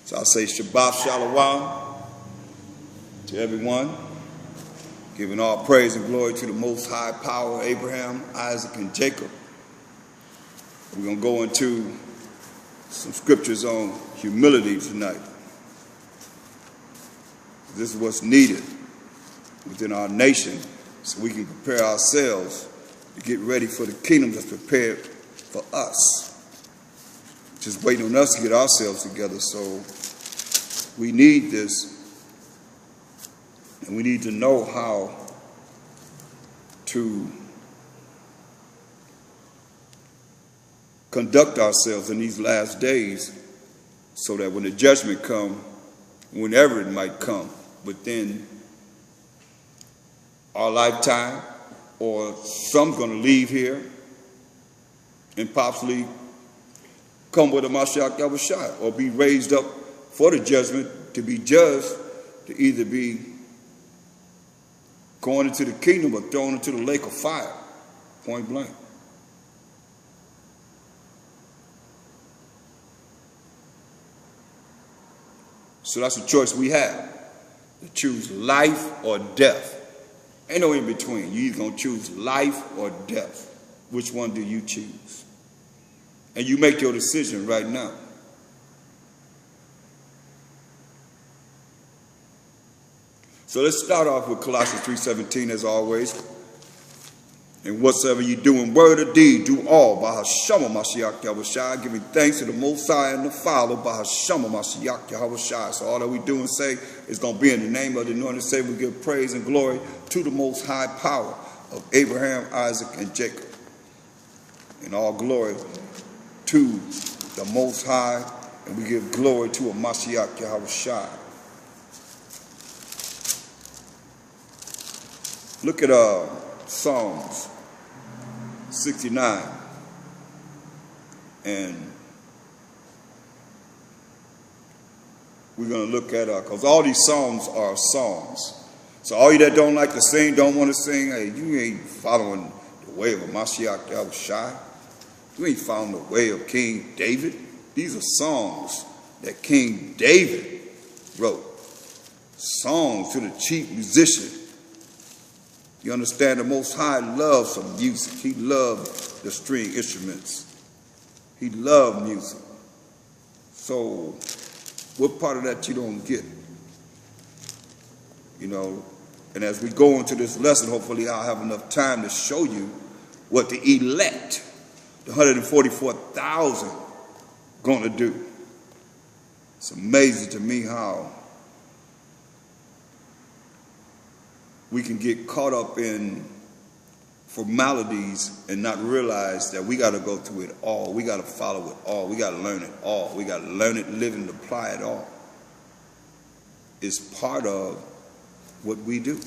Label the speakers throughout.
Speaker 1: So I say Shabbat Shalom to everyone, giving all praise and glory to the Most High Power, Abraham, Isaac, and Jacob. We're going to go into some scriptures on humility tonight. This is what's needed within our nation so we can prepare ourselves to get ready for the kingdom that's prepared for us. Just waiting on us to get ourselves together. So we need this, and we need to know how to conduct ourselves in these last days so that when the judgment comes, whenever it might come, within our lifetime, or some's going to leave here and possibly come with a Mashiach Yahushua, or be raised up for the judgment to be judged, to either be going into the kingdom or thrown into the lake of fire, point blank. So that's the choice we have, to choose life or death. Ain't no in between. You either gonna choose life or death. Which one do you choose? And you make your decision right now. So let's start off with Colossians 3:17 as always. And whatsoever you do in word or deed, do all by Hashem Mashiach Yahushua, giving thanks to the Most High and the Father by Hashem Mashiach Yahushua. So all that we do and say is going to be in the name of the anointed Savior. We give praise and glory to the Most High Power of Abraham, Isaac, and Jacob. And all glory to the Most High, and we give glory to a Mashiach Yahushua. Look at Psalms 69, and we're going to look at, because all these Psalms are songs. So all you that don't like to sing, don't want to sing, hey, you ain't following the way of a Mashiach Yahushua. You ain't following the way of King David. These are songs that King David wrote. Songs to the chief musician. You understand, the Most High loves some music. He loved the string instruments. He loved music. So what part of that you don't get? You know, and as we go into this lesson, hopefully I'll have enough time to show you what the elect, the 144,000, going to do. It's amazing to me how we can get caught up in formalities and not realize that we got to go through it all. We got to follow it all. We got to learn it all. We got to learn it, live, and apply it all. It's part of what we do.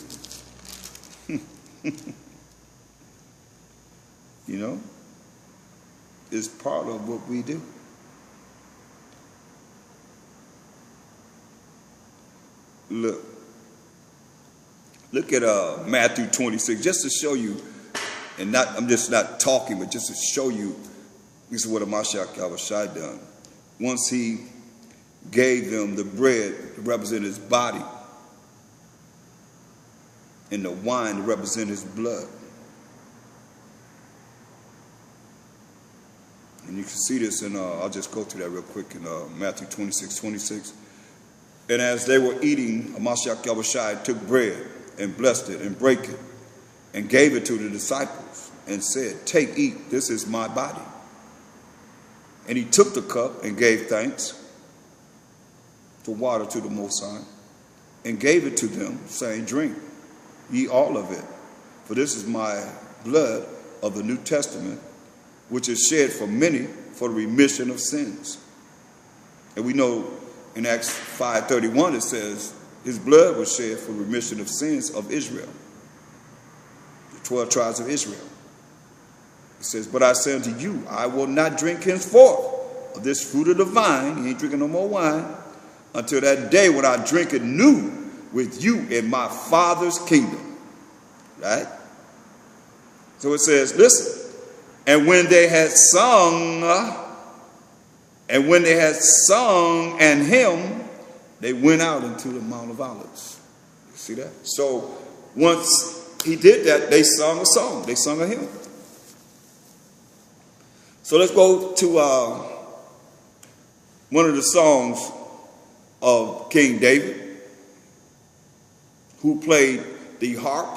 Speaker 1: You know? It's part of what we do. Look at Matthew 26, just to show you, and I'm just not talking, but just to show you, this is what a Mashiach Yahushua done. Once he gave them the bread to represent his body, and the wine to represent his blood. And you can see this in, I'll just go through that real quick in Matthew 26:26. And as they were eating, a Mashiach Yahushua took bread and blessed it and brake it and gave it to the disciples and said, "Take, eat, this is my body." And he took the cup and gave thanks to water to the Most High and gave it to them, saying, "Drink ye all of it, for this is my blood of the New Testament, which is shed for many for the remission of sins." And we know in Acts 5:31 it says, his blood was shed for remission of sins of Israel, the 12 tribes of Israel. It says, "But I say unto you, I will not drink henceforth of this fruit of the vine," he ain't drinking no more wine, "until that day when I drink it new with you in my Father's kingdom." Right? So it says, listen, "And when they had sung And when they had sung an hymn, they went out into the Mount of Olives. You see that? So once he did that, they sung a song. They sung a hymn. So let's go to one of the songs of King David, who played the harp,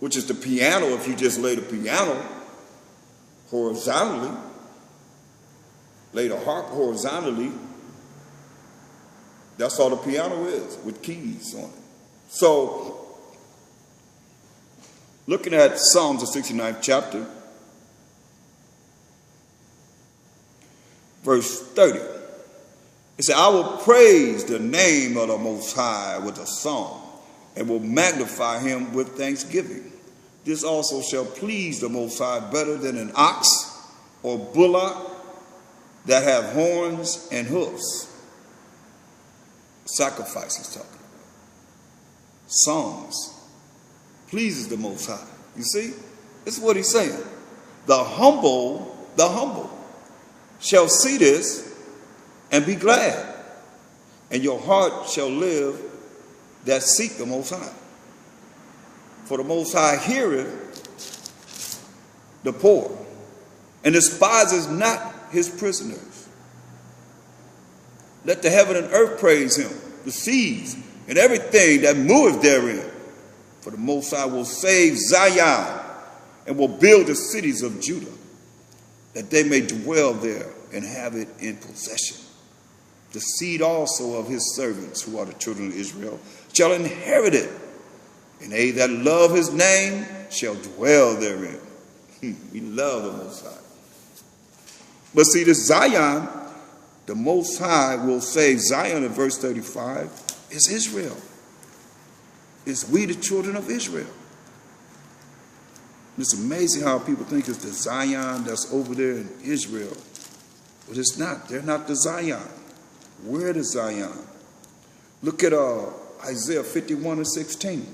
Speaker 1: which is the piano. If you just lay the piano horizontally, lay the harp horizontally, that's all the piano is, with keys on it. So, looking at Psalms, the 69th chapter, verse 30, it says, I will praise the name of the Most High with a song, and will magnify him with thanksgiving. This also shall please the Most High better than an ox or bullock that have horns and hoofs. Sacrifice he's talking about. Songs pleases the Most High. You see? This is what he's saying. The humble shall see this and be glad, and your heart shall live that seek the Most High. For the Most High heareth the poor, and despises not his prisoners. Let the heaven and earth praise him, the seas, and everything that moveth therein. For the Most High will save Zion, and will build the cities of Judah, that they may dwell there and have it in possession. The seed also of his servants, who are the children of Israel, shall inherit it, and they that love his name shall dwell therein. We love the Most High. But see, this Zion, the Most High will save Zion in verse 35, is Israel. It's we, the children of Israel. It's amazing how people think it's the Zion that's over there in Israel. But it's not. They're not the Zion. We're the Zion. Look at Isaiah 51:16.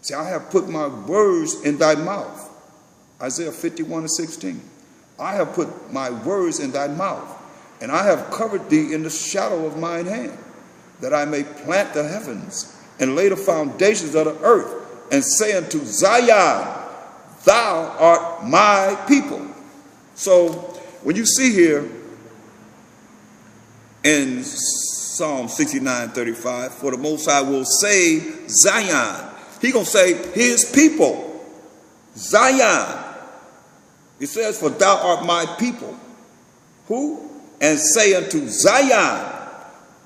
Speaker 1: See, I have put my words in thy mouth. Isaiah 51:16. I have put my words in thy mouth, and I have covered thee in the shadow of mine hand, that I may plant the heavens and lay the foundations of the earth, and say unto Zion, thou art my people. So when you see here in Psalm 69:35, for the Most High will save Zion. He gonna save his people, Zion. It says, for thou art my people. Who? And say unto Zion,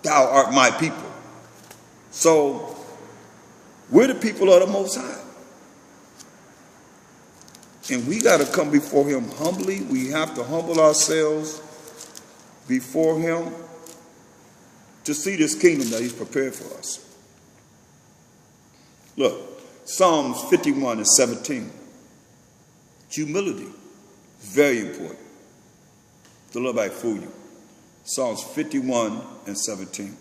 Speaker 1: thou art my people. So we're the people of the Most High. And we got to come before him humbly. We have to humble ourselves before him to see this kingdom that he's prepared for us. Look, Psalms 51:17. Humility is very important. Don't let nobody fool you. Psalms 51:17.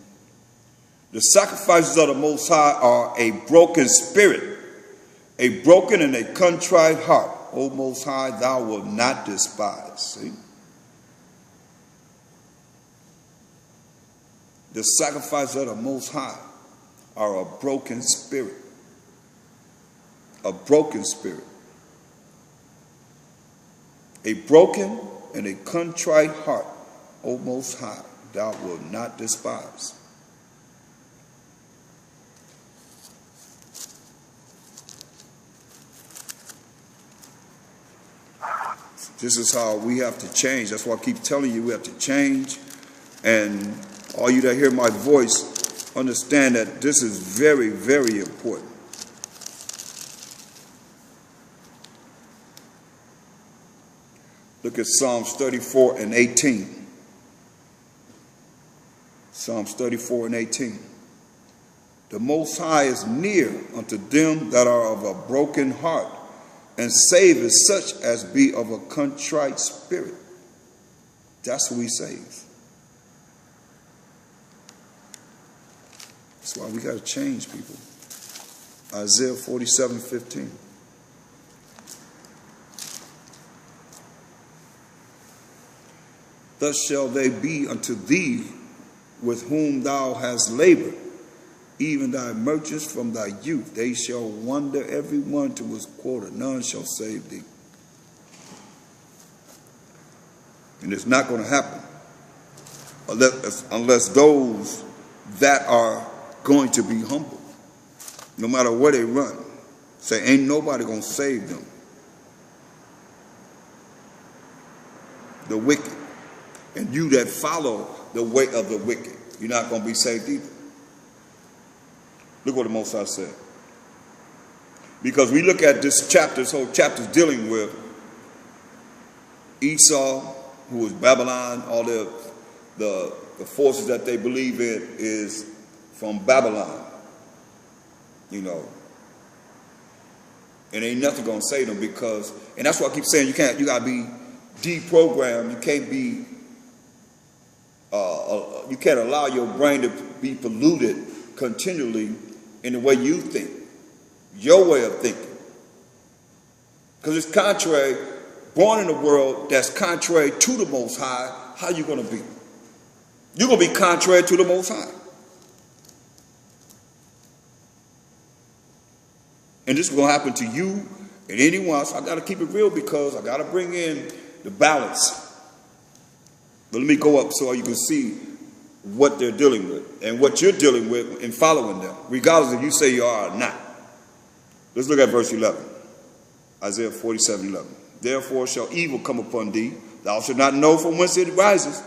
Speaker 1: The sacrifices of the Most High are a broken spirit, a broken and a contrite heart. O Most High, thou wilt not despise. See? The sacrifices of the Most High are a broken spirit. A broken spirit. A broken and a contrite heart, O Most High, thou wilt not despise. This is how we have to change. That's why I keep telling you we have to change. And all you that hear my voice, understand that this is very, very important. Look at Psalms 34:18. Psalms 34:18. The Most High is near unto them that are of a broken heart, and saveth such as be of a contrite spirit. That's who he saves. That's why we got to change, people. Isaiah 47:15. Thus shall they be unto thee with whom thou hast labored, even thy merchants from thy youth. They shall wander every one to his quarter. None shall save thee. And it's not going to happen unless those that are going to be humble, no matter where they run, say, ain't nobody going to save them. The wicked. And you that follow the way of the wicked, you're not going to be saved either. Look what the Most High said. Because we look at this whole chapter's dealing with Esau, who was Babylon. All the forces that they believe in is from Babylon. You know. And ain't nothing going to save them because, and that's why I keep saying you got to be deprogrammed. You can't be, you can't allow your brain to be polluted continually in the way you think, your way of thinking. Because it's contrary, born in a world that's contrary to the Most High, how you going to be? You're going to be contrary to the Most High. And this is going to happen to you and anyone else. I got to keep it real because I got to bring in the balance. But let me go up so you can see what they're dealing with and what you're dealing with in following them, regardless if you say you are or not. Let's look at verse 11. Isaiah 47:11. Therefore shall evil come upon thee, thou shalt not know from whence it rises,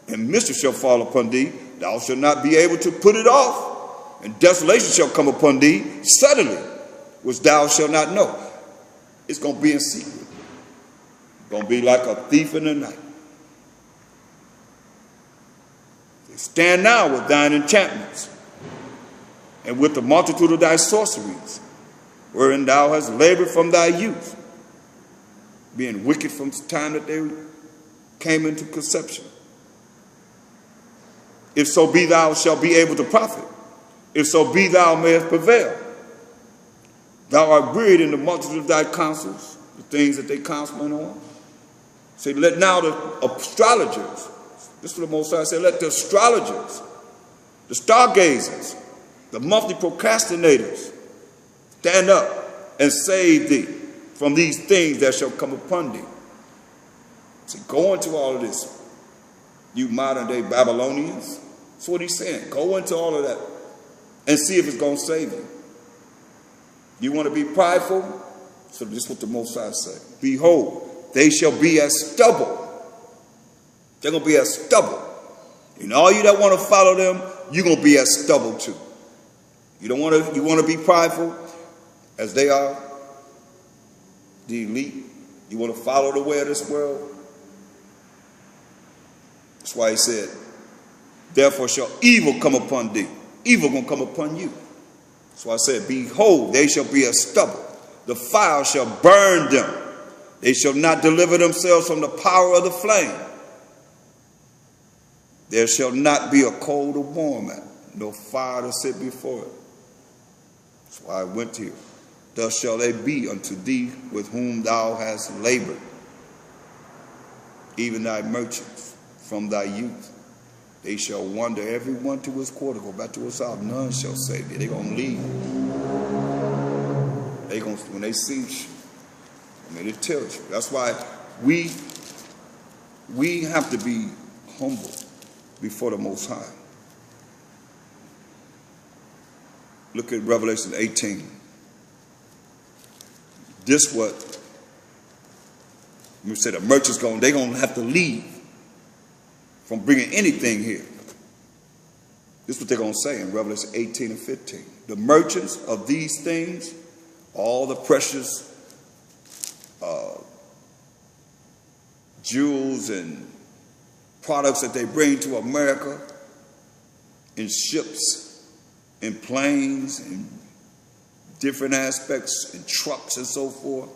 Speaker 1: and mischief shall fall upon thee, thou shalt not be able to put it off, and desolation shall come upon thee suddenly, which thou shalt not know. It's going to be in secret. It's going to be like a thief in the night. Stand now with thine enchantments, and with the multitude of thy sorceries, wherein thou hast labored from thy youth, being wicked from the time that they came into conception. If so be thou shalt be able to profit, if so be thou mayest prevail. Thou art wearied in the multitude of thy counsels, the things that they counseling on. Say, let now the astrologers, this is what the Most High said, let the astrologers, the stargazers, the monthly procrastinators stand up and save thee from these things that shall come upon thee. So go into all of this, you modern day Babylonians. That's what he's saying. Go into all of that and see if it's going to save you. You want to be prideful? So this is what the Most High said. Behold, they shall be as stubble. They're going to be as stubble. And all you that want to follow them, you're going to be as stubble too. You want to be prideful as they are, the elite. You want to follow the way of this world. That's why he said, therefore shall evil come upon thee. Evil going to come upon you. That's why I said, behold, they shall be as stubble. The fire shall burn them. They shall not deliver themselves from the power of the flame. There shall not be a coal to warm at, no fire to sit before it. That's why I went here. Thus shall they be unto thee with whom thou hast labored, even thy merchants from thy youth. They shall wander every one to his quarter. Go back to his house. None shall save thee. They're going to leave. They're going to, when they see you, I mean, it tells you. That's why we have to be humble before the Most High. Look at Revelation 18. This what we said the merchants they're going to have to leave from bringing anything here. This is what they're going to say in Revelation 18 and 15. The merchants of these things, all the precious jewels and products that they bring to America in ships, in planes, in different aspects, in trucks and so forth.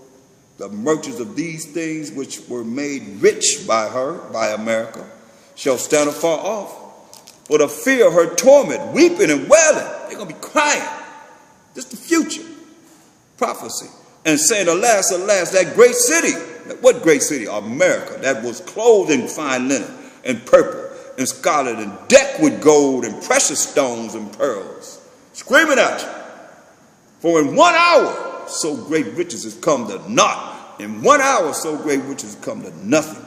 Speaker 1: The merchants of these things which were made rich by her, by America, shall stand afar off for the fear of her torment, weeping and wailing. They're going to be crying. This is the future prophecy. And saying, alas, alas, that great city. What great city? America, that was clothed in fine linen, and purple and scarlet and decked with gold and precious stones and pearls, screaming at you. For in 1 hour, so great riches has come to naught. In 1 hour, so great riches has come to nothing.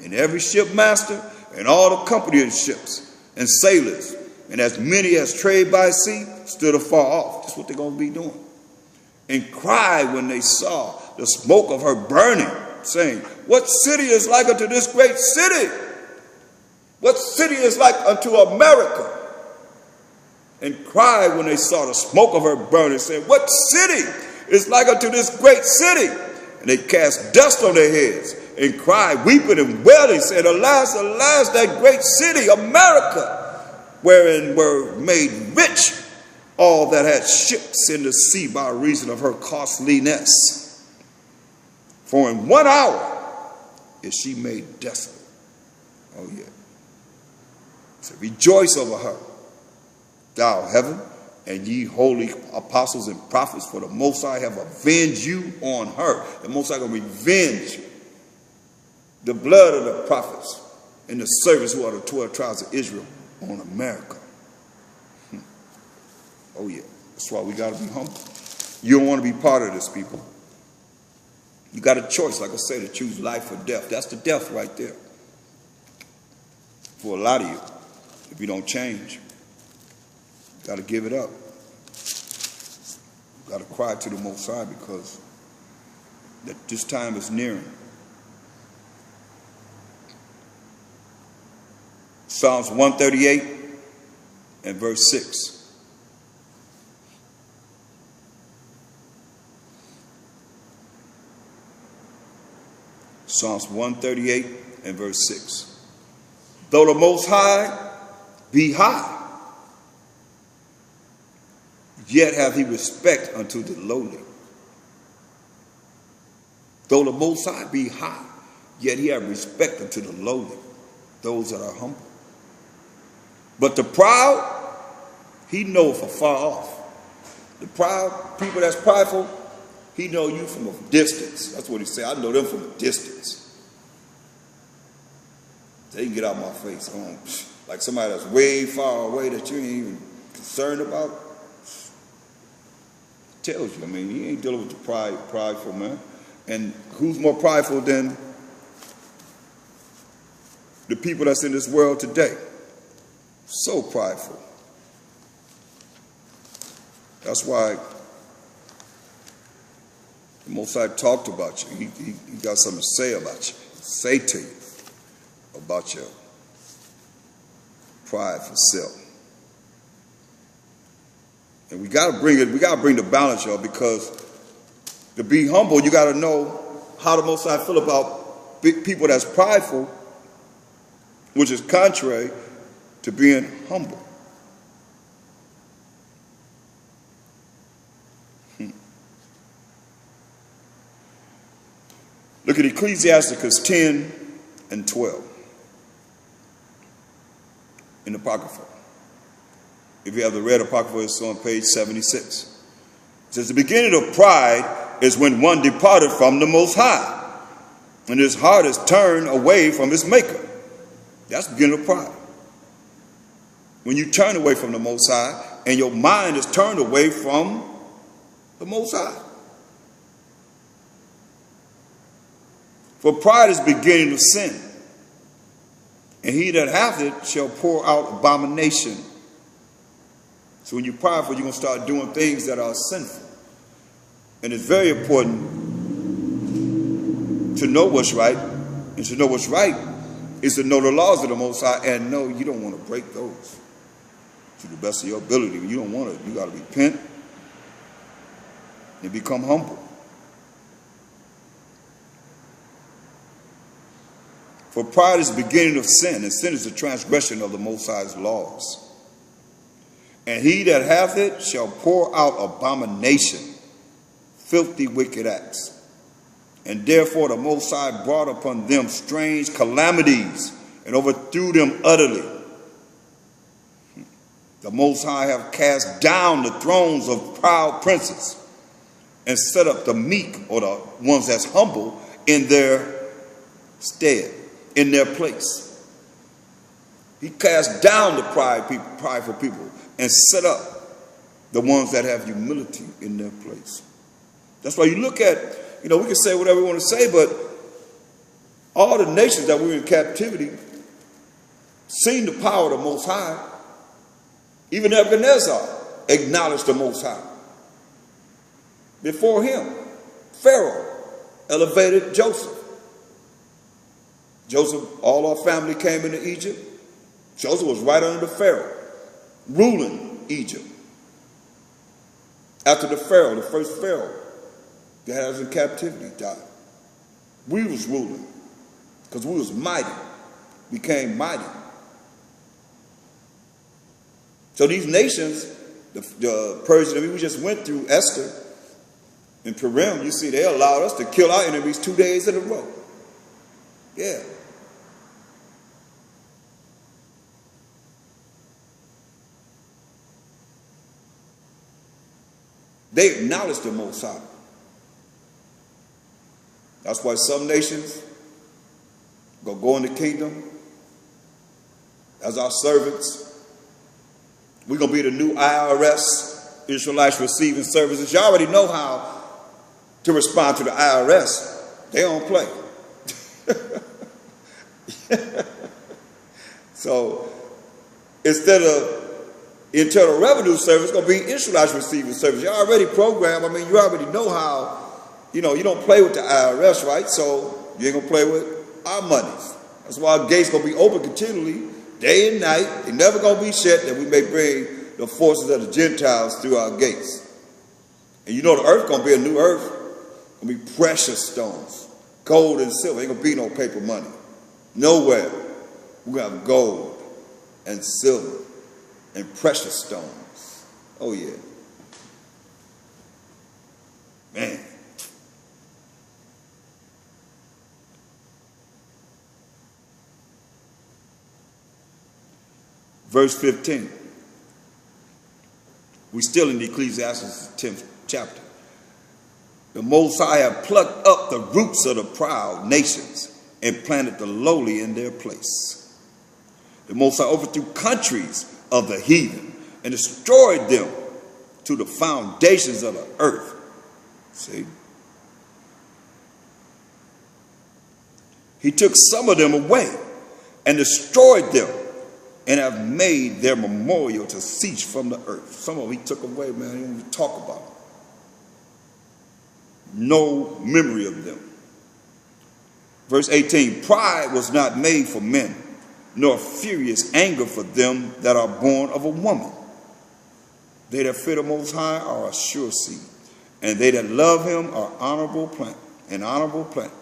Speaker 1: And every shipmaster and all the company of ships and sailors, and as many as trade by sea, stood afar off. That's what they're going to be doing. And cried when they saw the smoke of her burning, saying, what city is like unto this great city? What city is like unto America? And cried when they saw the smoke of her burning, saying, what city is like unto this great city? And they cast dust on their heads and cried, weeping and wailing, saying, alas, alas, that great city, America, wherein were made rich all that had ships in the sea by reason of her costliness. For in 1 hour is she made desolate. Oh yeah. So rejoice over her, thou heaven, and ye holy apostles and prophets, for the Most High have avenged you on her. The Most High going to revenge the blood of the prophets and the servants who are the 12 tribes of Israel on America. Oh yeah, that's why we got to be humble. You don't want to be part of this, people. You got a choice, like I say, to choose life or death. That's the death right there. For a lot of you, if you don't change, you got to give it up. You got to cry to the Most High, because that this time is nearing. Psalms 138 and verse 6. Psalms 138 and verse 6. Though the Most High be high, yet have he respect unto the lowly. Though the Most High be high, yet he have respect unto the lowly, those that are humble. But the proud, he knoweth afar off. The proud, people that's prideful, he know you from a distance. That's what he said. I know them from a distance. They can get out my face. Like somebody that's way far away that you ain't even concerned about. Tells you, I mean, he ain't dealing with the prideful man. And who's more prideful than the people that's in this world today? So prideful. That's why the Most High talked about you. He got something to say about you. Say to you about your prideful self. And we gotta bring the balance, y'all, because to be humble, you gotta know how the Most High feel about people that's prideful, which is contrary to being humble. Look at Ecclesiasticus 10 and 12 in the Apocrypha. If you have the red Apocrypha, it's on page 76. It says, the beginning of pride is when one departed from the Most High, and his heart is turned away from his Maker. That's the beginning of pride. When you turn away from the Most High, and your mind is turned away from the Most High. For pride is beginning of sin, and he that hath it shall pour out abomination. So when you're prideful, you're going to start doing things that are sinful. And it's very important to know what's right. And to know what's right is to know the laws of the Most High and know you don't want to break those to the best of your ability. You don't want to. You got to repent and become humble. For pride is the beginning of sin, and sin is the transgression of the Most High's laws. And he that hath it shall pour out abomination, filthy wicked acts. And therefore the Most High brought upon them strange calamities and overthrew them utterly. The Most High have cast down the thrones of proud princes and set up the meek, or the ones that's humble, in their stead, in their place. He cast down the prideful people and set up the ones that have humility in their place. That's why you look at, we can say whatever we want to say, but all the nations that were in captivity seen the power of the Most High. Even Nebuchadnezzar acknowledged the Most High. Before him, Pharaoh elevated Joseph. Joseph, all our family came into Egypt. Joseph was right under Pharaoh, ruling Egypt. After the Pharaoh, the first Pharaoh that had us in captivity died, we was ruling because we was mighty, became mighty. So these nations, the Persian, we just went through Esther and Purim. You see, they allowed us to kill our enemies 2 days in a row. Yeah. They acknowledge the Most High. That's why some nations go in the kingdom as our servants. We're going to be the new IRS, Israelites Receiving Services. You already know how to respond to the IRS. They don't play. So instead of Internal Revenue Service, it's going to be Israelites Receiving Service. You're already programmed. I mean, you already know how, you don't play with the IRS, right? So you ain't going to play with our monies. That's why our gates going to be open continually, day and night. They're never going to be shut, that we may bring the forces of the Gentiles through our gates. And the earth going to be a new earth. Going to be precious stones, gold and silver. Ain't going to be no paper money. Nowhere. We're going to have gold and silver and precious stones. Oh, yeah. Man. Verse 15. We're still in the Ecclesiastes 10th chapter. The Most High have plucked up the roots of the proud nations and planted the lowly in their place. The Most High overthrew countries of the heathen and destroyed them to the foundations of the earth. See? He took some of them away and destroyed them and have made their memorial to cease from the earth. Some of them he took away, man. He didn't even talk about them. No memory of them. Verse 18, pride was not made for men, nor furious anger for them that are born of a woman. They that fear the Most High are a sure seed, and they that love him are an honorable plant.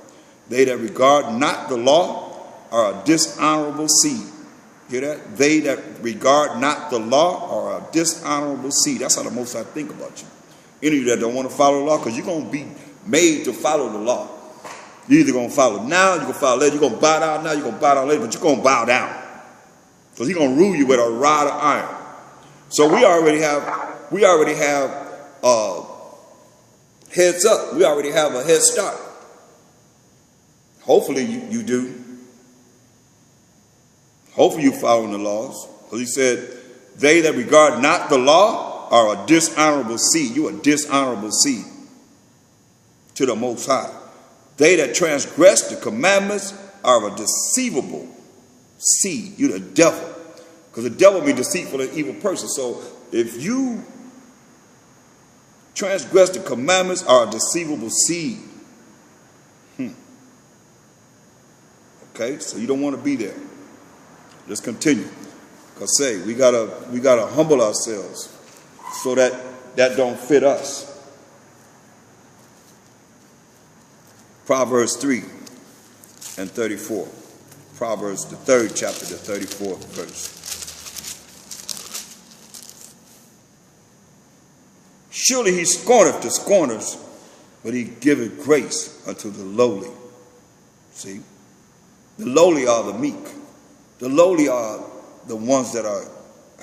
Speaker 1: They that regard not the law are a dishonorable seed. Hear that? They that regard not the law are a dishonorable seed. That's how the Most High think about you. Any of you that don't want to follow the law, because you're going to be made to follow the law. You're either going to follow now, you're going to follow later. You're going to bow down now, you're going to bow down later, but you're going to bow down. Because he's going to rule you with a rod of iron. So we already have heads up. We already have a head start. Hopefully you do. Hopefully you following the laws. Because he said, they that regard not the law are a dishonorable seed. You are a dishonorable seed to the Most High. They that transgress the commandments are a deceivable seed. You're the devil. Because the devil means deceitful and evil person. So if you transgress the commandments, are a deceivable seed. Okay, so you don't want to be there. Let's continue. Because say we gotta humble ourselves so that don't fit us. Proverbs 3 and 34. Proverbs, the 3rd chapter, the 34th verse. Surely he scorneth the scorners, but he giveth grace unto the lowly. See? The lowly are the meek. The lowly are the ones that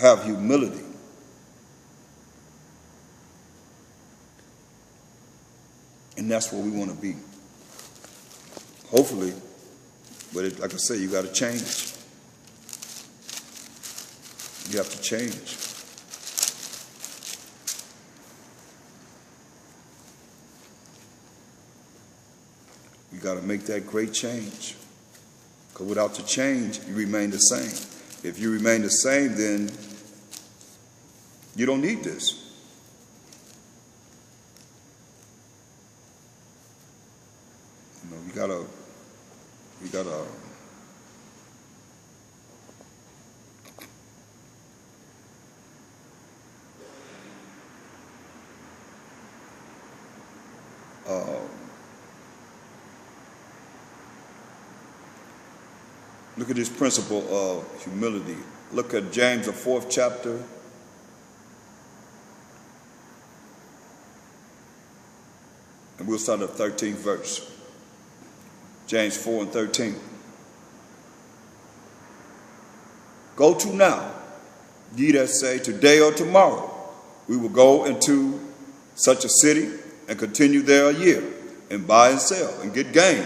Speaker 1: have humility. And that's what we want to be. Hopefully, but like I say, you got to change. You have to change. You got to make that great change. Because without the change, you remain the same. If you remain the same, then you don't need this. You know, you gotta look at this principle of humility. Look at James, the 4th chapter. And we'll start at the 13th verse. James 4 and 13. Go to now, ye that say, today or tomorrow, we will go into such a city and continue there a year, and buy and sell, and get gain.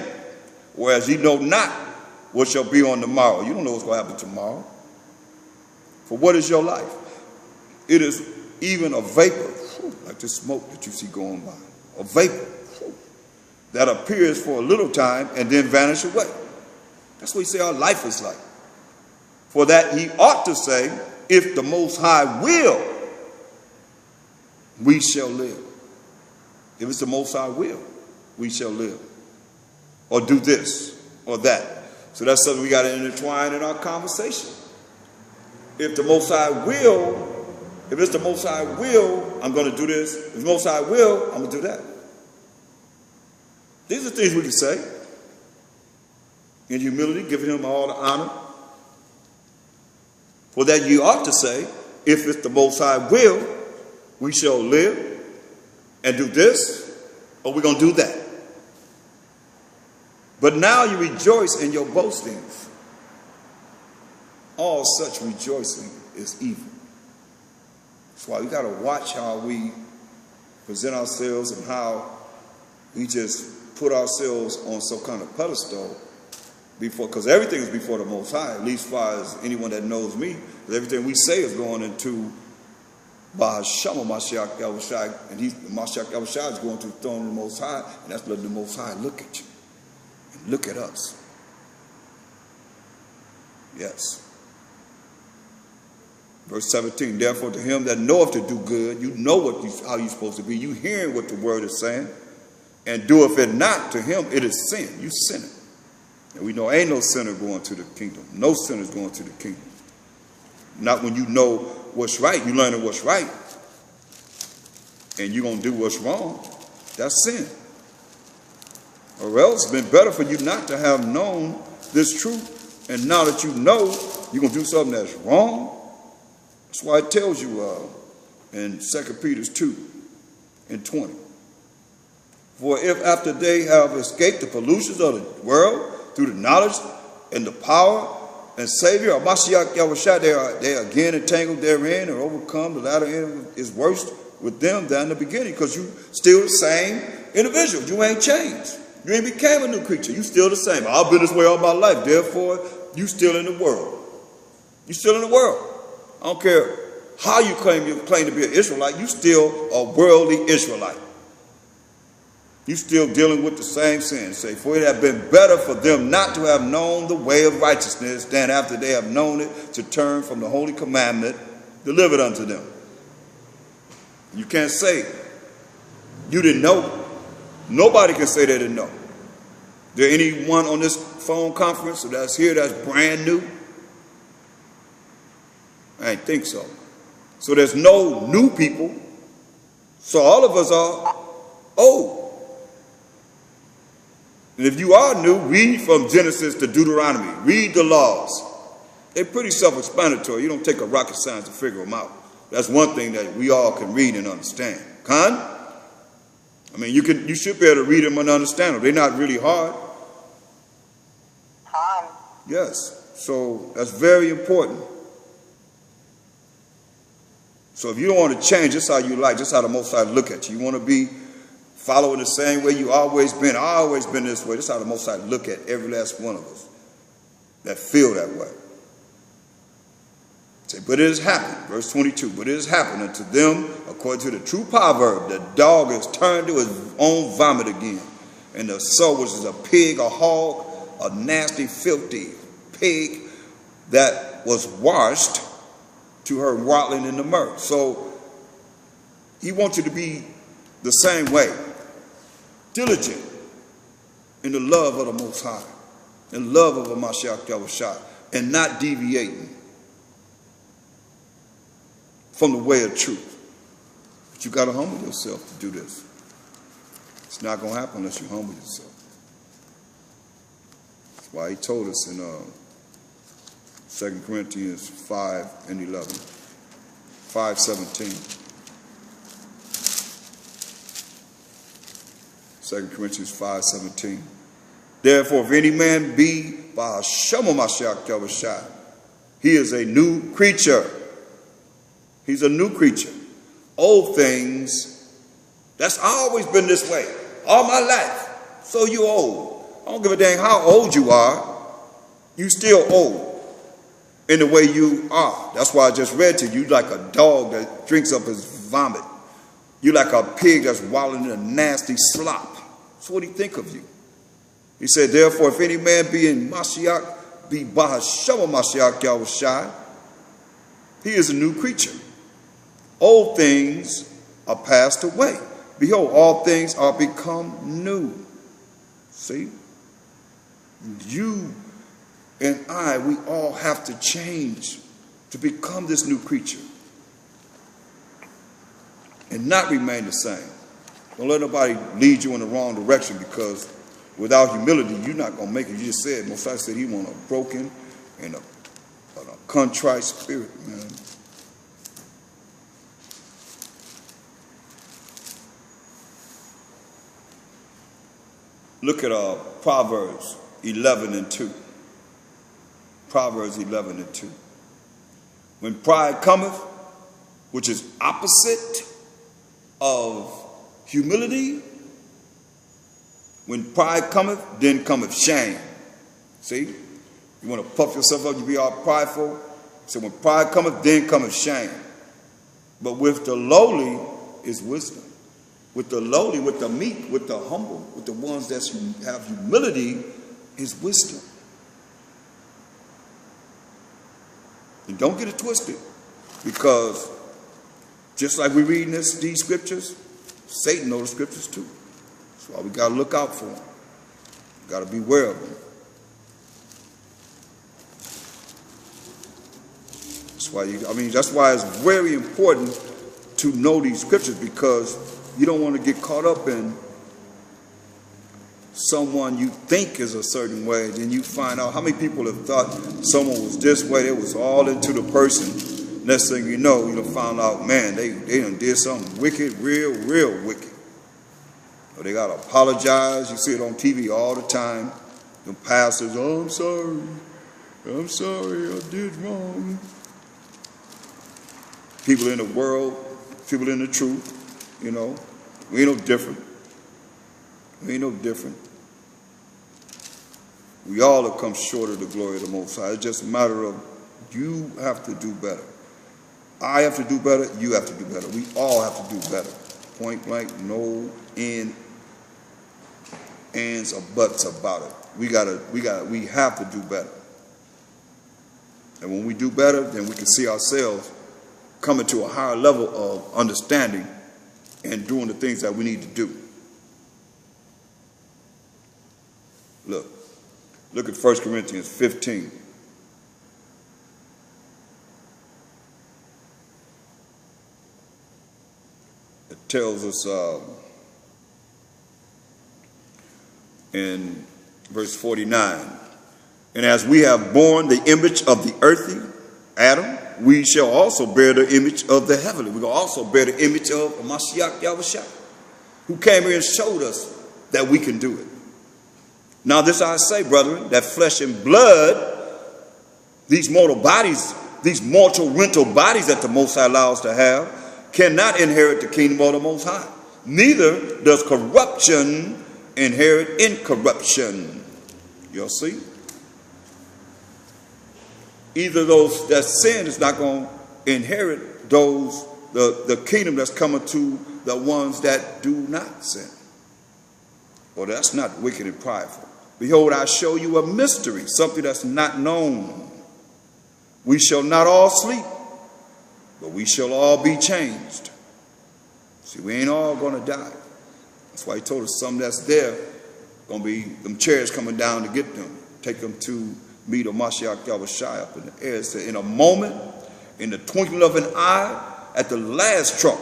Speaker 1: Whereas ye know not what shall be on the morrow. You don't know what's going to happen tomorrow. For what is your life? It is even a vapor, like the smoke that you see going by. A vapor that appears for a little time and then vanish away. That's what he say our life is like. For that he ought to say, if the Most High will, we shall live. If it's the Most High will, we shall live. Or do this or that. So that's something we got to intertwine in our conversation. If the Most High will, if it's the Most High will, I'm going to do this. If the Most High will, I'm going to do that. These are things we can say in humility, giving him all the honor. For that you ought to say, if it's the Most High will, we shall live and do this, or we're going to do that. But now you rejoice in your boastings. All such rejoicing is evil. That's why we got to watch how we present ourselves and how we just put ourselves on some kind of pedestal before, because everything is before the Most High, at least as far as anyone that knows me. Everything we say is going into Bahashama Mashiach Yahushai, and Mashiach Yahushai is going to the throne of the Most High, and that's letting the Most High look at you. Look at us. Yes. Verse 17, therefore to him that knoweth to do good, you know how you're supposed to be. You hearing what the word is saying, and doeth it not, to him it is sin. You sinning. And we know ain't no sinner going to the kingdom. No sinner's going to the kingdom. Not when you know what's right. You learning what's right. And you're going to do what's wrong. That's sin. Or else it's been better for you not to have known this truth. And now that you know, you're going to do something that's wrong. That's why it tells you in 2 Peter 2 and 20. For if after they have escaped the pollutions of the world through the knowledge and the power and Savior of Mashiach Yahushua, they are again entangled therein and overcome, the latter end is worse with them than the beginning, because you still the same individual. You ain't changed. You ain't became a new creature. You still the same. I've been this way all my life. Therefore, you still in the world. You still in the world. I don't care how you claim to be an Israelite. You still a worldly Israelite. You still dealing with the same sin. Say, for it had been better for them not to have known the way of righteousness than after they have known it to turn from the holy commandment delivered unto them. You can't say you didn't know. Nobody can say they didn't know. There anyone on this phone conference that's here that's brand new? I didn't think so. So there's no new people. So all of us are old. And if you are new, read from Genesis to Deuteronomy. Read the laws. They're pretty self-explanatory. You don't take a rocket science to figure them out. That's one thing that we all can read and understand. Khan? I mean, you should be able to read them and understand them. They're not really hard.
Speaker 2: Khan.
Speaker 1: Yes. So that's very important. So if you don't want to change, just how you like, just how the Most High look at you. You want to be following the same way you always been. I always been this way. This is how the Most High look at every last one of us that feel that way. Say, but it has happened, verse 22, but it has happened unto them, according to the true proverb, the dog is turned to his own vomit again. And the soul, which is a pig, a hog, a nasty, filthy pig that was washed, to her waddling in the mud. So he wants you to be the same way, diligent in the love of the Most High, in love of the Mashiach Yahushua, and not deviating from the way of truth. But you got to humble yourself to do this. It's not going to happen unless you humble yourself. That's why he told us in 2 Corinthians 5 and 11, 5:17. 2 Corinthians 5:17. Therefore, if any man be by Hashem Mashiach Yahushua, he is a new creature. He's a new creature. Old things, that's always been this way, all my life. So you old. I don't give a dang how old you are. You still old in the way you are. That's why I just read to you, like a dog that drinks up his vomit. You like a pig that's wallowing in a nasty slop. That's what he think of you. He said, therefore, if any man be in Mashiach, be by Hashem Mashiach Yahushua, he is a new creature. Old things are passed away. Behold, all things are become new. See? You and I, we all have to change to become this new creature and not remain the same. Don't let nobody lead you in the wrong direction, because without humility, you're not going to make it. You just said, Mosiah said he want a broken and a contrite spirit, man. Look at Proverbs 11 and 2. Proverbs 11 and 2. When pride cometh, which is opposite of humility, when pride cometh, then cometh shame. See? You want to puff yourself up, you be all prideful. So when pride cometh, then cometh shame. But with the lowly is wisdom. With the lowly, with the meek, with the humble, with the ones that have humility is wisdom. And don't get it twisted, because just like we read these scriptures, Satan knows the scriptures too. That's why we got to look out for them. We got to beware of them. That's why it's very important to know these scriptures, because you don't want to get caught up in someone you think is a certain way, then you find out how many people have thought someone was this way, they was all into the person. Next thing you know, found out, man, they done did something wicked, real wicked. Or they got to apologize. You see it on TV all the time. The pastors, oh, I'm sorry, I did wrong. People in the world, people in the truth, we ain't no different. We ain't no different. We all have come short of the glory of the Most High. It's just a matter of you have to do better. I have to do better. You have to do better. We all have to do better. Point blank, no ands or buts about it. We have to do better. And when we do better, then we can see ourselves coming to a higher level of understanding and doing the things that we need to do. Look at 1 Corinthians 15. It tells us in verse 49, and as we have borne the image of the earthy, Adam, we shall also bear the image of the heavenly. We will also bear the image of Mashiach Yahushua, who came here and showed us that we can do it. Now this I say, brethren, that flesh and blood, these mortal bodies, these mortal rental bodies that the Most High allows to have, cannot inherit the kingdom of the Most High. Neither does corruption inherit incorruption. You'll see. Either those that sin is not going to inherit the kingdom that's coming to the ones that do not sin. Or that's not wicked and prideful. Behold, I show you a mystery, something that's not known. We shall not all sleep, but we shall all be changed. See, we ain't all going to die. That's why he told us some that's there, going to be them chariots coming down to get them, take them to meet a Mashiach Yahushua up in the air. So in a moment, in the twinkling of an eye, at the last trump,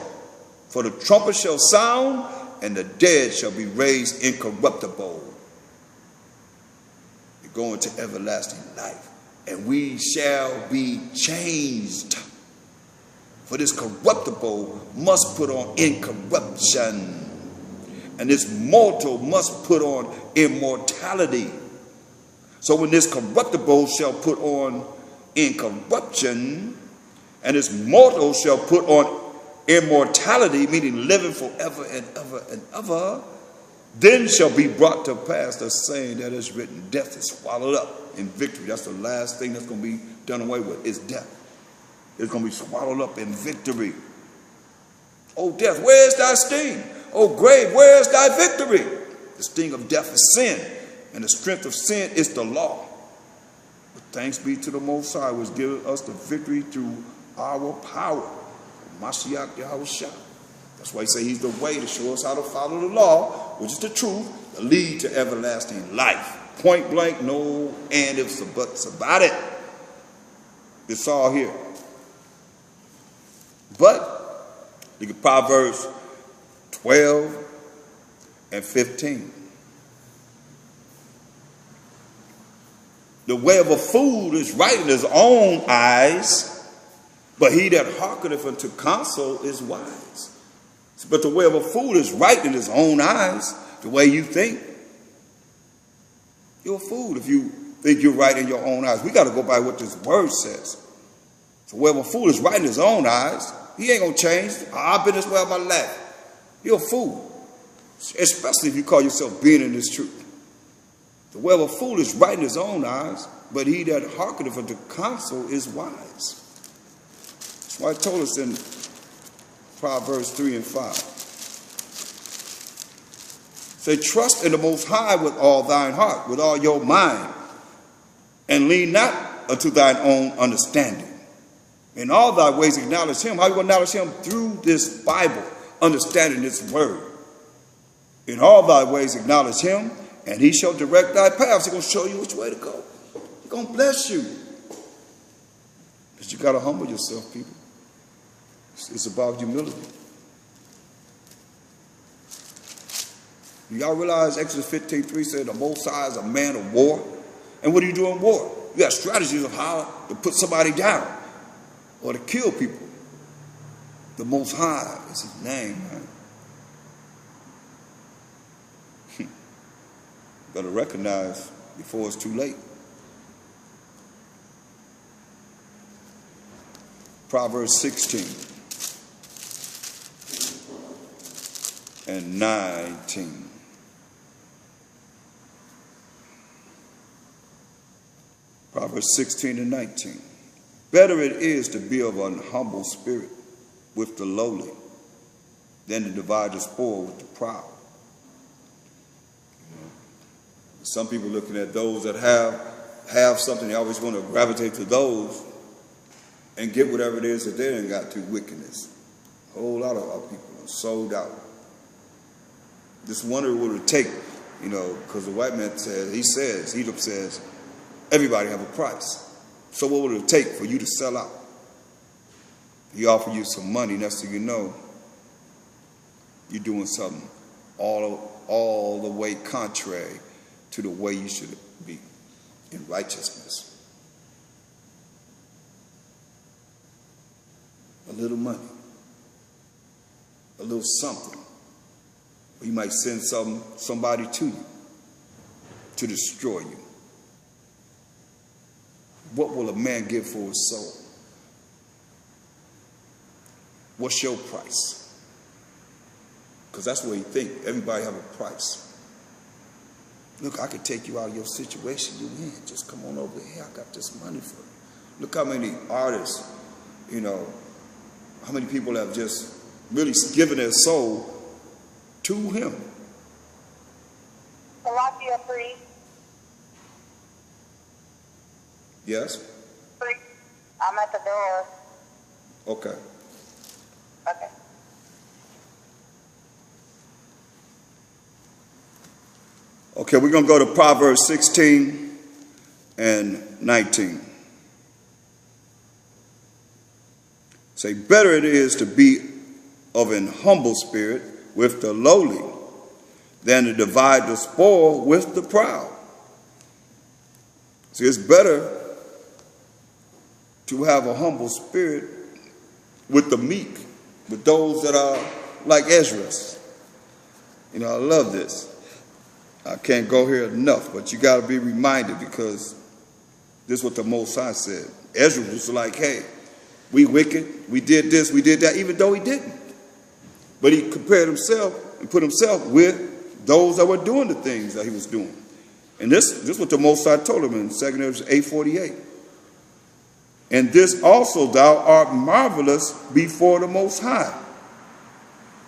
Speaker 1: for the trumpet shall sound, and the dead shall be raised incorruptible. We go into everlasting life, and we shall be changed. For this corruptible must put on incorruption, and this mortal must put on immortality. So when this corruptible shall put on incorruption, and this mortal shall put on immortality, meaning living forever and ever and ever, then shall be brought to pass the saying that is written, death is swallowed up in victory. That's the last thing that's going to be done away with, is death. It's going to be swallowed up in victory. Oh, death, where is thy sting? Oh, grave, where is thy victory? The sting of death is sin, and the strength of sin is the law. But thanks be to the Most High, who has given us the victory through our power. Mashiach Yahushua. That's why he say he's the way to show us how to follow the law, which is the truth, to lead to everlasting life. Point blank, no and ifs or buts about it. It's all here. But look at Proverbs 12 and 15. The way of a fool is right in his own eyes, but he that hearkeneth unto counsel is wise. But the way of a fool is right in his own eyes, the way you think. You're a fool if you think you're right in your own eyes. We got to go by what this word says. The way of a fool is right in his own eyes. He ain't going to change. I've been this way all my life. You're a fool. Especially if you call yourself being in this truth. The way of a fool is right in his own eyes, but he that hearkeneth unto counsel is wise. That's why I told us in Proverbs 3 and 5. Say, trust in the Most High with all thine heart, with all your mind, and lean not unto thine own understanding. In all thy ways acknowledge him. How you going to acknowledge him? Through this Bible, understanding this word. In all thy ways acknowledge him, and he shall direct thy paths. He's going to show you which way to go. He's going to bless you. But you got to humble yourself, people. It's about humility. Do y'all realize Exodus 15:3 said the Most High is a man of war? And what do you do in war? You got strategies of how to put somebody down or to kill people. The Most High is his name, man. Better recognize before it's too late. Proverbs 16 and 19. Proverbs 16 and 19. Better it is to be of an humble spirit with the lowly than to divide the spoil with the proud. Some people looking at those that have something, they always want to gravitate to those and get whatever it is that they done got to wickedness. A whole lot of our people are sold out. Just wonder what it would take, because the white man says, Edom says, everybody have a price. So what would it take for you to sell out? He offer you some money, next thing you know, you're doing something all the way contrary to the way you should be in righteousness. A little money, a little something. Or you might send somebody to you to destroy you. What will a man give for his soul? What's your price? Because that's what you think. Everybody have a price. Look, I could take you out of your situation. You in. Just come on over here. I got this money for you. Look how many artists, you know, how many people have just really given their soul to him.
Speaker 2: Colombia free.
Speaker 1: Yes?
Speaker 2: Free. I'm at the door.
Speaker 1: Okay.
Speaker 2: Okay.
Speaker 1: Okay, we're going to go to Proverbs 16 and 19. Say, better it is to be of an humble spirit with the lowly than to divide the spoil with the proud. See, it's better to have a humble spirit with the meek, with those that are like Ezra. You know, I love this. I can't go here enough, but you got to be reminded, because this is what the Most High said. Ezra was like, hey, we wicked, we did this, we did that, even though he didn't. But he compared himself and put himself with those that were doing the things that he was doing. And this is what the Most High told him in 2 Ezra 8:48. And this also thou art marvelous before the Most High.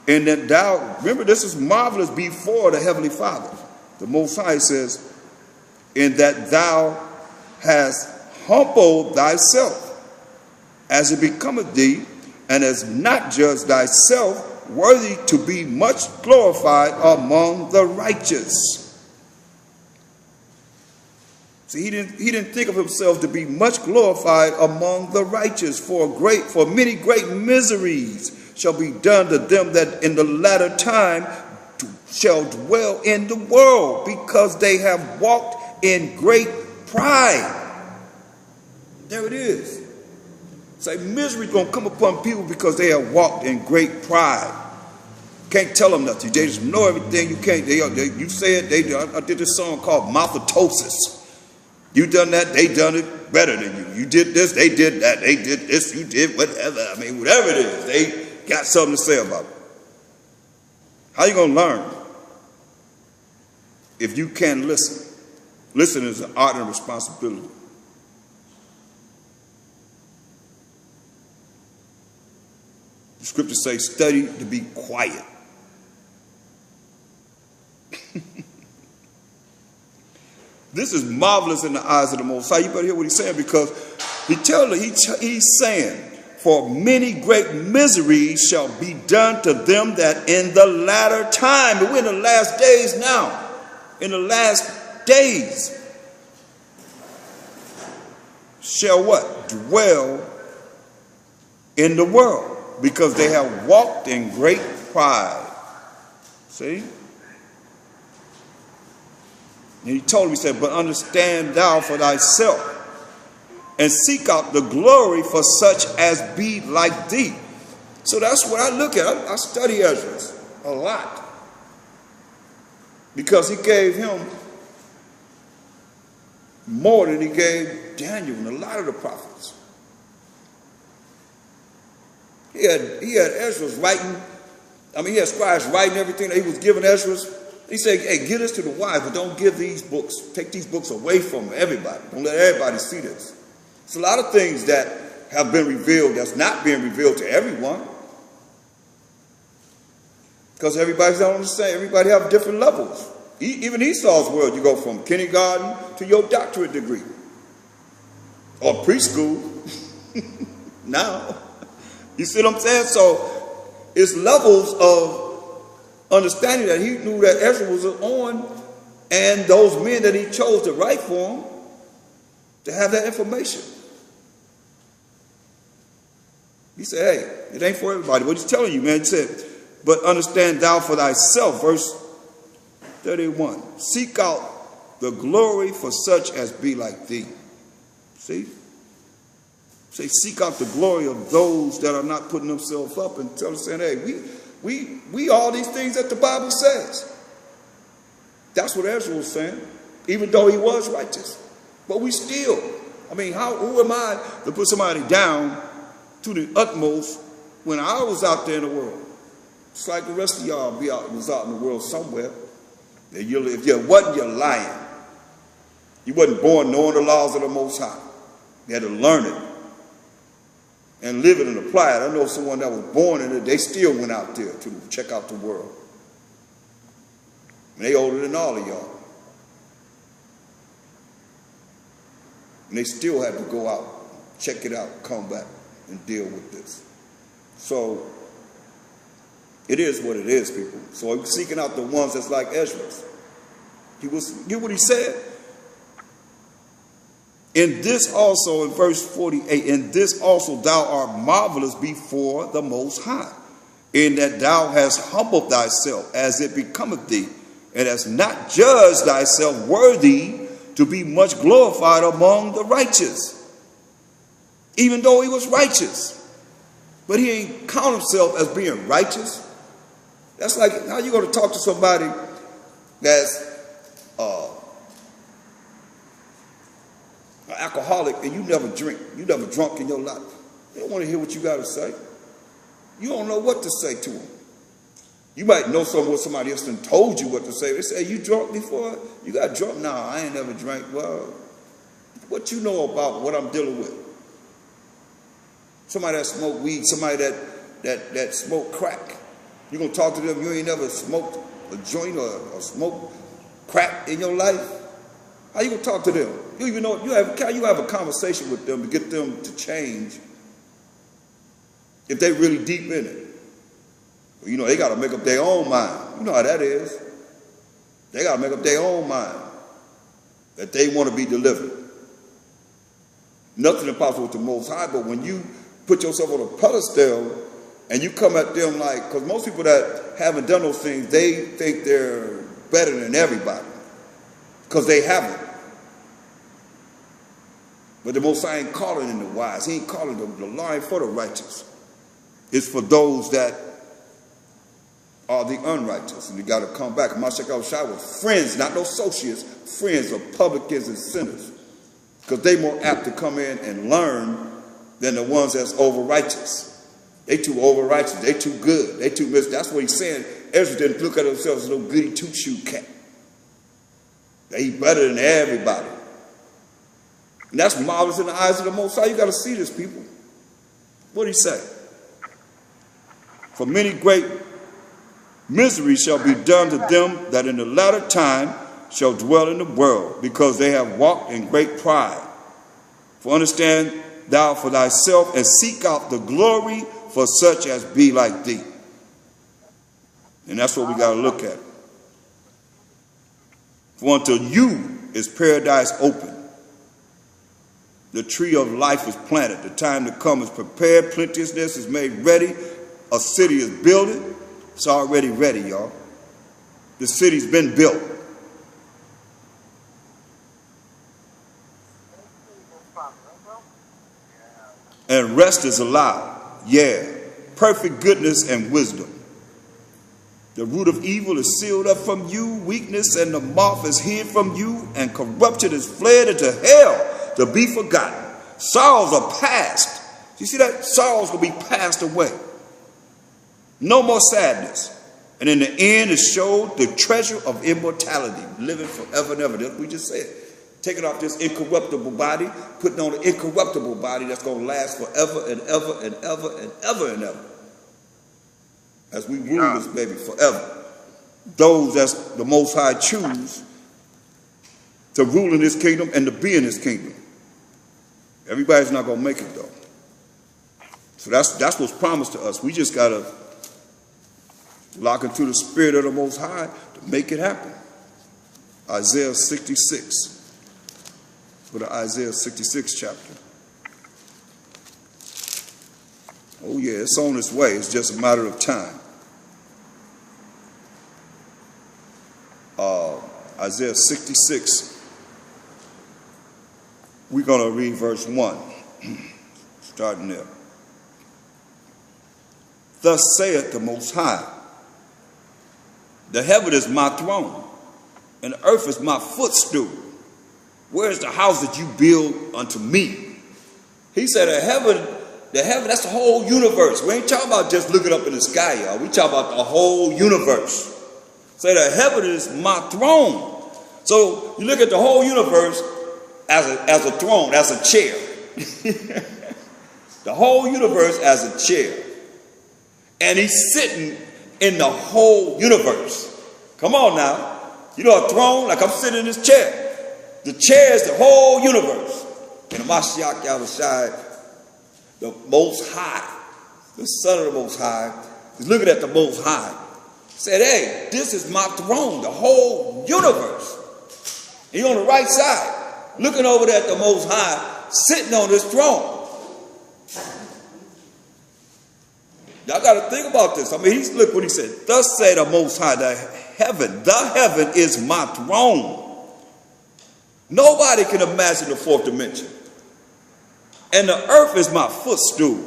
Speaker 1: And that thou, remember, this is marvelous before the Heavenly Father. The Most High says, in that thou hast humbled thyself, as it becometh thee, and hast not judged thyself worthy to be much glorified among the righteous. See, he didn't think of himself to be much glorified among the righteous, for many great miseries shall be done to them that in the latter time shall dwell in the world, because they have walked in great pride. There it is. Say, misery is going to come upon people because they have walked in great pride. Can't tell them nothing. They just know everything. You can't. You say it. I did this song called Mouthatosis. You done that, they done it better than you. You did this, they did that. They did this, you did whatever. I mean, whatever it is, they got something to say about it. How you going to learn if you can't listen? Listen is an art and responsibility. The scriptures say, study to be quiet. This is marvelous in the eyes of the Most High. You better hear what he's saying, because he's saying, for many great miseries shall be done to them that in the latter time, but we're in the last days now, in the last days, shall what? Dwell in the world, because they have walked in great pride. See? And he told him, he said, but understand thou for thyself, and seek out the glory for such as be like thee. So that's what I look at. I study Ezra a lot, because he gave him more than he gave Daniel and a lot of the prophets. He had Ezra writing. I mean, he had scribes writing everything that he was giving Ezra. He said, hey, give this to the wise, but don't give these books. Take these books away from everybody. Don't let everybody see this. It's a lot of things that have been revealed that's not being revealed to everyone, because everybody's not on the same. Everybody have different levels. Even Esau's world, you go from kindergarten to your doctorate degree, or preschool. Now, you see what I'm saying? So it's levels of understanding that he knew that Ezra was on, and those men that he chose to write for him to have that information. He said, hey, it ain't for everybody. What he's telling you, man, he said, but understand thou for thyself, verse 31. Seek out the glory for such as be like thee. See? Say, seek out the glory of those that are not putting themselves up, and tell them, saying, hey, we all these things that the Bible says. That's what Ezra was saying, even though he was righteous. But we still, I mean, who am I to put somebody down to the utmost when I was out there in the world? It's like the rest of y'all was out in the world somewhere. If you wasn't, you're lying. You wasn't born knowing the laws of the Most High. You had to learn it and live it and apply it. I know someone that was born in it, they still went out there to check out the world. And they older than all of y'all. And they still had to go out, check it out, come back and deal with this. So it is what it is, people. So I'm seeking out the ones that's like Ezra's. Get what he said? In this also, in verse 48, in this also thou art marvelous before the Most High, in that thou hast humbled thyself as it becometh thee, and hast not judged thyself worthy to be much glorified among the righteous. Even though he was righteous, but he ain't count himself as being righteous. That's like how you going to talk to somebody that's an alcoholic and you never drink, you never drunk in your life. They don't want to hear what you got to say. You don't know what to say to them. You might know what somebody else done told you what to say. They say, you drunk before? You got drunk? No, I ain't never drank. Well, what you know about what I'm dealing with? Somebody that smoke weed, somebody that smoke crack. You going to talk to them, you ain't never smoked a joint or smoked crack in your life? How you going to talk to them? You even know, you have a conversation with them to get them to change if they really deep in it. You know, they got to make up their own mind. You know how that is. They got to make up their own mind that they want to be delivered. Nothing impossible with the Most High, but when you put yourself on a pedestal and you come at them like, because most people that haven't done those things, they think they're better than everybody because they haven't. But the Most High ain't calling in the wise. He ain't calling the law ain't for the righteous. It's for those that are the unrighteous. And you got to come back. Mashiach Yahushua was friends, not no associates, friends of publicans and sinners. Because they more apt to come in and learn than the ones that's over righteous. They too over righteous. They too good. They too mis. That's what he's saying. Ezra didn't look at themselves as no goody two-shoe cat. They better than everybody. And that's marvelous in the eyes of the Most High. You got to see this, people. What did he say? For many great misery shall be done to them that in the latter time shall dwell in the world, because they have walked in great pride. For understand thou for thyself, and seek out the glory for such as be like thee. And that's what we got to look at. For unto you is paradise open. The tree of life is planted. The time to come is prepared. Plenteousness is made ready. A city is builded. It's already ready, y'all. The city's been built. And rest is allowed. Yeah. Perfect goodness and wisdom. The root of evil is sealed up from you. Weakness and the moth is hid from you. And corruption is fled into hell to be forgotten. Sorrows are past. You see that? Sorrows will be passed away. No more sadness. And in the end is showed the treasure of immortality, living forever and ever. That's what we just said. Taking off this incorruptible body, putting on an incorruptible body that's going to last forever and ever and ever and ever and ever. As we rule this baby forever. Those that's the Most High choose to rule in his kingdom and to be in his kingdom. Everybody's not going to make it, though. So that's what's promised to us. We just got to lock into the spirit of the Most High to make it happen. Isaiah 66. Go to Isaiah 66 chapter. Oh yeah, it's on its way. It's just a matter of time. Isaiah 66. We're going to read verse 1. Starting there. Thus saith the Most High, the heaven is my throne, and the earth is my footstool. Where is the house that you build unto me? He said the heaven, that's the whole universe. We ain't talking about just looking up in the sky, y'all. We talking about the whole universe. Say the heaven is my throne. So you look at the whole universe as a throne, as a chair. The whole universe as a chair. And he's sitting in the whole universe. Come on now. You know a throne? Like I'm sitting in this chair. The chair is the whole universe. And Mashiach Yahushua, the Most High, the Son of the Most High, is looking at the Most High. Said, hey, this is my throne, the whole universe. He's on the right side, looking over there at the Most High, sitting on this throne. Y'all got to think about this. I mean, look what he said. Thus say the Most High, the heaven is my throne. Nobody can imagine the fourth dimension. And the earth is my footstool.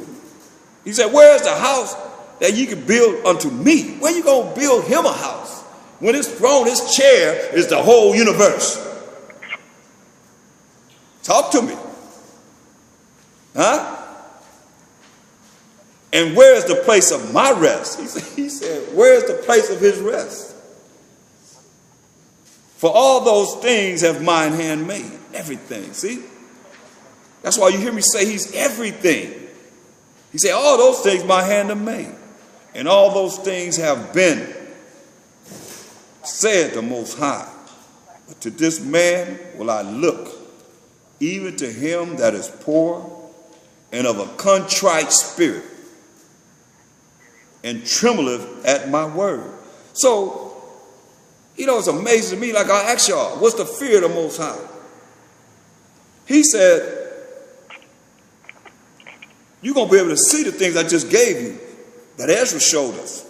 Speaker 1: He said, where's the house that you can build unto me? Where you going to build him a house? When his throne, his chair is the whole universe. Talk to me. Huh? And where is the place of my rest? He said, where is the place of his rest? For all those things have mine hand made. Everything, see? That's why you hear me say he's everything. He said, all those things my hand have made. And all those things have been, said the Most High. But to this man will I look, even to him that is poor and of a contrite spirit, and trembleth at my word. So, you know, it's amazing to me. Like I ask y'all, what's the fear of the Most High? He said, you're going to be able to see the things I just gave you that Ezra showed us,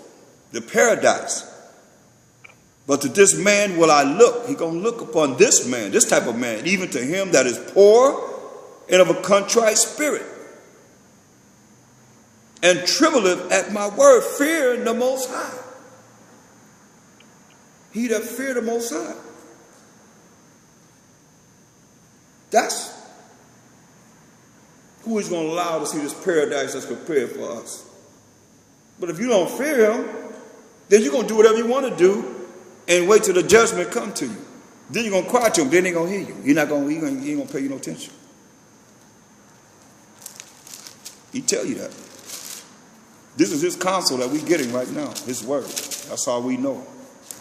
Speaker 1: the paradise. But to this man will I look. He's going to look upon this man, this type of man, even to him that is poor and of a contrite spirit, and trembleth at my word, fearing the Most High. He that fear the Most High. That's who is going to allow to see this paradise that's prepared for us. But if you don't fear him, then you're going to do whatever you want to do and wait till the judgment come to you. Then you're going to cry to him. Then he ain't going to hear you. He ain't going to pay you no attention. He tell you that. This is his counsel that we're getting right now, his word. That's how we know.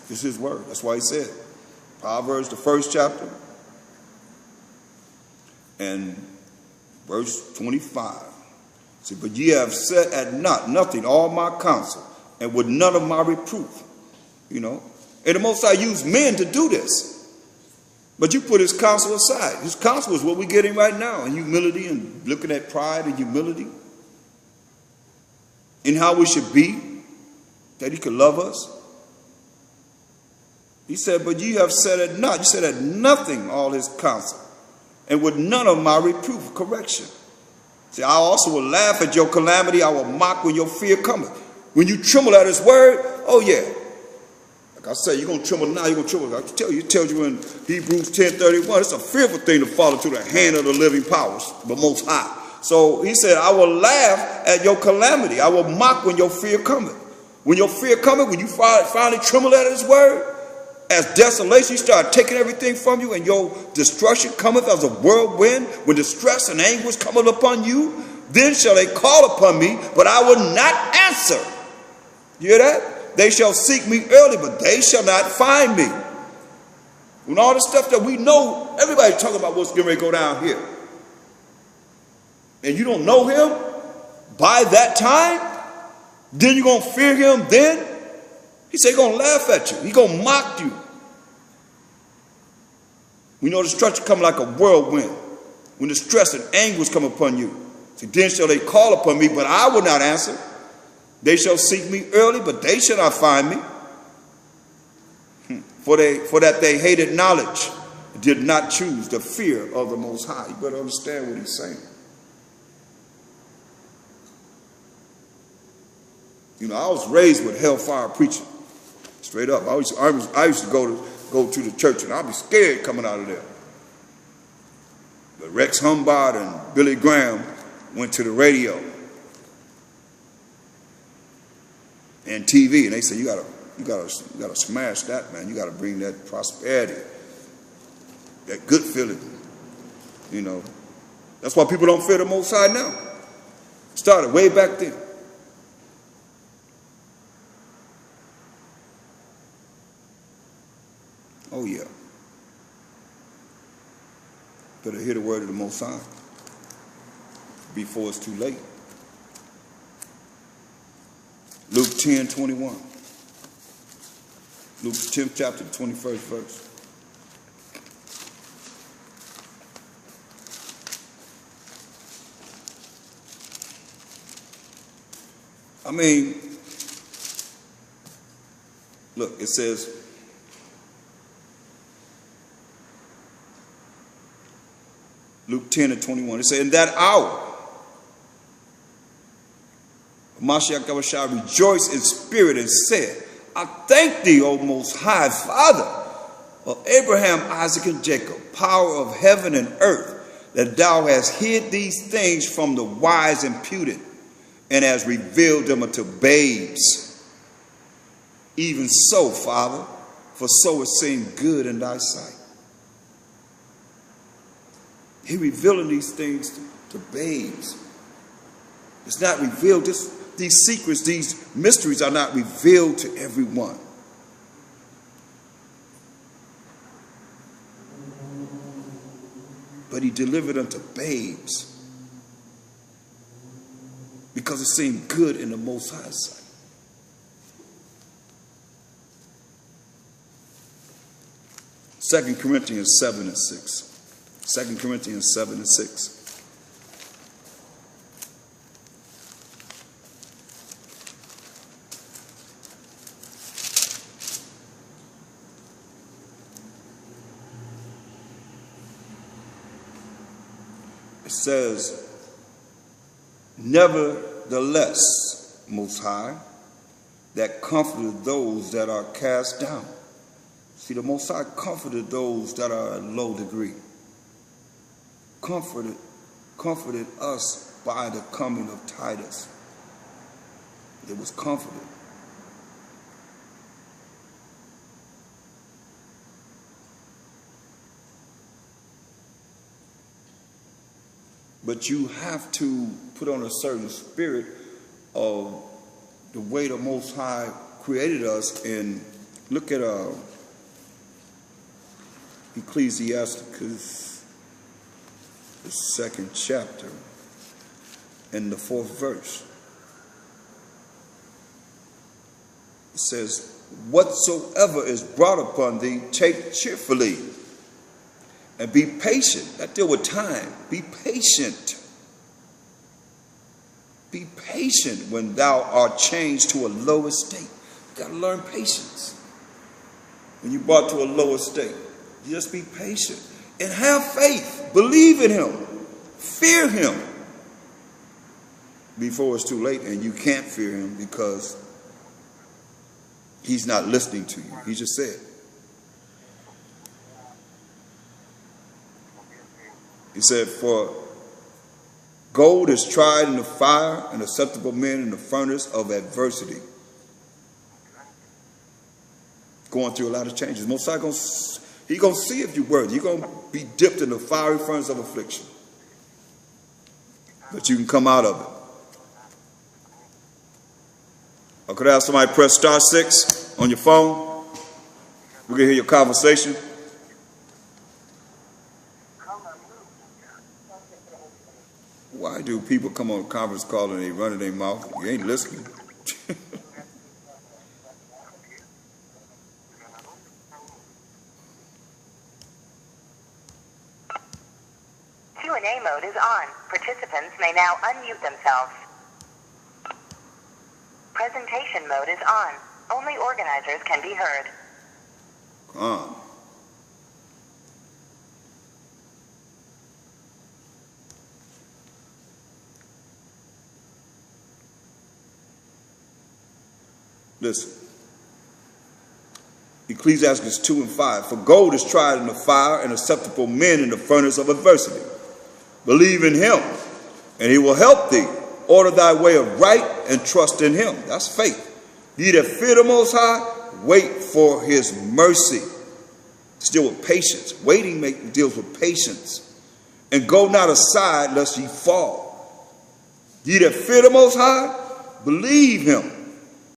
Speaker 1: It's his word. That's why he said, Proverbs, the 1st chapter, and verse 25. See, but ye have set at naught nothing, all my counsel, and with none of my reproof. You know, and the Most High used men to do this. But you put his counsel aside. His counsel is what we're getting right now, in humility and looking at pride and humility. In how we should be, that he could love us. He said, but you have said at naught. You said at nothing all his counsel, and with none of my reproof, correction. See, I also will laugh at your calamity. I will mock when your fear cometh. When you tremble at his word, oh yeah. Like I said, you're going to tremble now, you're going to tremble. I can tell you, it tells you in Hebrews 10:31, it's a fearful thing to fall into the hand of the living powers, the Most High. So he said, I will laugh at your calamity. I will mock when your fear cometh. When your fear cometh, when you finally tremble at his word, as desolation start taking everything from you and your destruction cometh as a whirlwind, when distress and anguish cometh upon you, then shall they call upon me, but I will not answer. You hear that? They shall seek me early, but they shall not find me. When all the stuff that we know, everybody's talking about what's getting ready to go down here. And you don't know him by that time, then you're going to fear him then? He said he's going to laugh at you. He's going to mock you. We know destruction come like a whirlwind. When the stress and anguish come upon you. So then shall they call upon me, but I will not answer. They shall seek me early, but they shall not find me. For that they hated knowledge, did not choose the fear of the Most High. You better understand what he's saying. You know, I was raised with hellfire preaching. Straight up. I used to go to the church and I'd be scared coming out of there. But Rex Humbard and Billy Graham went to the radio and TV, and they said, you gotta smash that, man. You gotta bring that prosperity, that good feeling, you know. That's why people don't fear the Most High now. Started way back then. Oh yeah. Better hear the word of the Most High before it's too late. Luke 10:21. Luke 10th chapter, 21st verse. I mean, look, it says, Luke 10:21, it says, in that hour, Mashiach Yahushua rejoiced in spirit and said, I thank thee, O Most High Father of Abraham, Isaac, and Jacob, power of heaven and earth, that thou hast hid these things from the wise and prudent, and hast revealed them unto babes. Even so, Father, for so it seemed good in thy sight. He revealing these things to babes. It's not revealed. These secrets, these mysteries are not revealed to everyone. But he delivered unto babes because it seemed good in the Most High's sight. Second Corinthians 7:6. 2 Corinthians 7:6. It says, nevertheless, Most High, that comforted those that are cast down. See, the Most High comforted those that are at low degree. Comforted us by the coming of Titus. It was comforted. But you have to put on a certain spirit of the way the Most High created us. And look at Ecclesiasticus, the 2nd chapter, and the 4th verse. It says, whatsoever is brought upon thee, take cheerfully. And be patient. That deal with time. Be patient. Be patient when thou art changed to a lower state. You got to learn patience. When you brought to a lower state, just be patient. And have faith. Believe in him. Fear him. Before it's too late and you can't fear him because he's not listening to you. He just said. He said, for gold is tried in the fire and acceptable men in the furnace of adversity. Going through a lot of changes. Most High He's going to see if you're worthy. You're going to be dipped in the fiery furnace of affliction. But you can come out of it. Or could I have somebody press *6 on your phone? We can hear your conversation. Why do people come on a conference call and they run in their mouth? You ain't listening.
Speaker 3: Q&A mode is on. Participants may now unmute themselves. Presentation mode is on. Only organizers can be heard.
Speaker 1: On. Listen. Ecclesiastes 2 and 5. For gold is tried in the fire and acceptable men in the furnace of adversity. Believe in him, and he will help thee. Order thy way of right and trust in him. That's faith. Ye that fear the Most High, wait for his mercy. Still with patience. Waiting deals with patience. and go not aside lest ye fall. Ye that fear the Most High, believe him,